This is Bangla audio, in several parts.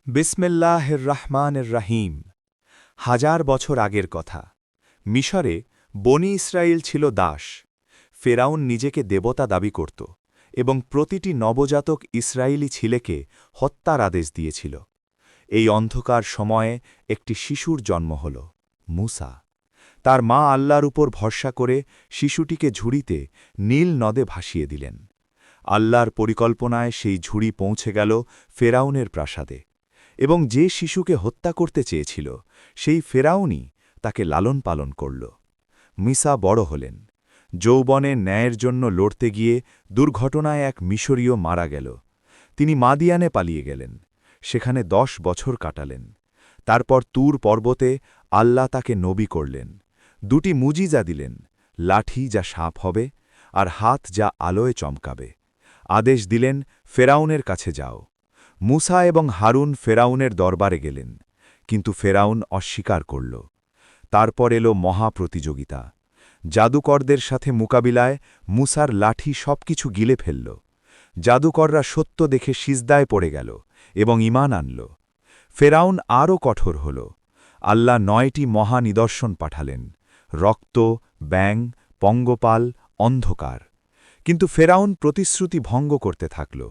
বিসমিল্লাহির রহমানির রহিম। হাজার বছর আগের কথা। মিশরে বনি ইসরায়েল ছিল দাস। ফেরাউন নিজেকে দেবতা দাবি করত এবং প্রতিটি নবজাতক ইসরায়েলি ছেলেকে হত্যার আদেশ দিয়েছিল। এই অন্ধকার সময়ে একটি শিশুর জন্ম হল, মূসা। তার মা আল্লাহর উপর ভরসা করে শিশুটিকে ঝুড়িতে নীল নদে ভাসিয়ে দিলেন। আল্লাহর পরিকল্পনায় সেই ঝুড়ি পৌঁছে গেল ফেরাউনের প্রাসাদে, এবং যে শিশুকে হত্যা করতে চেয়েছিল সেই ফেরাউনই তাকে লালন পালন করল। মিসা বড় হলেন। যৌবনে ন্যায়ের জন্য লড়তে গিয়ে দুর্ঘটনায় এক মিশরীয় মারা গেল। তিনি মাদিয়ানে পালিয়ে গেলেন, সেখানে 10 বছর কাটালেন। তারপর তুর পর্বতে আল্লাহ তাকে নবী করলেন, 2টি মুজিজা দিলেন, লাঠি যা সাপ হবে আর হাত যা আলোয় চমকাবে। আদেশ দিলেন, ফেরাউনের কাছে যাও। মূসা এবং হারুন ফেরাউনের দরবারে গেলেন, কিন্তু ফেরাউন অস্বীকার করল। তারপর এলো মহা প্রতিযোগিতা। জাদুকরদের সাথে মোকাবিলায় মূসার লাঠি সবকিছু গিলে ফেলল। জাদুকররা সত্য দেখে সিজদায় পড়ে গেল এবং ঈমান আনল। ফেরাউন আরও কঠোর হল। আল্লাহ 9টি মহা নিদর্শন পাঠালেন: রক্ত, ব্যাঙ, পঙ্গপাল, অন্ধকার। কিন্তু ফেরাউন প্রতিশ্রুতি ভঙ্গ করতে থাকল।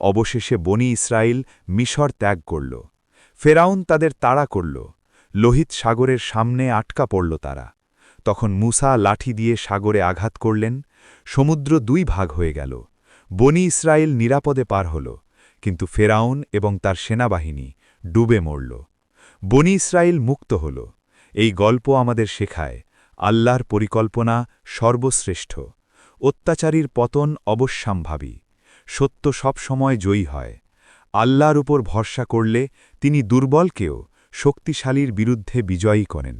অবশেষে বনি ইসরায়েল মিশর ত্যাগ করল। ফেরাউন তাদের তাড়া করল। লোহিত সাগরের সামনে আটকা পড়ল তারা। তখন মূসা লাঠি দিয়ে সাগরে আঘাত করলেন। সমুদ্র 2 ভাগ হয়ে গেল। বনি ইসরায়েল নিরাপদে পার হল, কিন্তু ফেরাউন এবং তার সেনাবাহিনী ডুবে মরল। বনি ইসরায়েল মুক্ত হল। এই গল্প আমাদের শেখায়, আল্লাহর পরিকল্পনা সর্বশ্রেষ্ঠ। অত্যাচারীর পতন অবশ্যম্ভাবী। সত্য সব সময় জয়ী হয়। আল্লাহর উপর ভরসা করলে তিনি দুর্বলকেও শক্তিশালীর বিরুদ্ধে বিজয়ী করেন।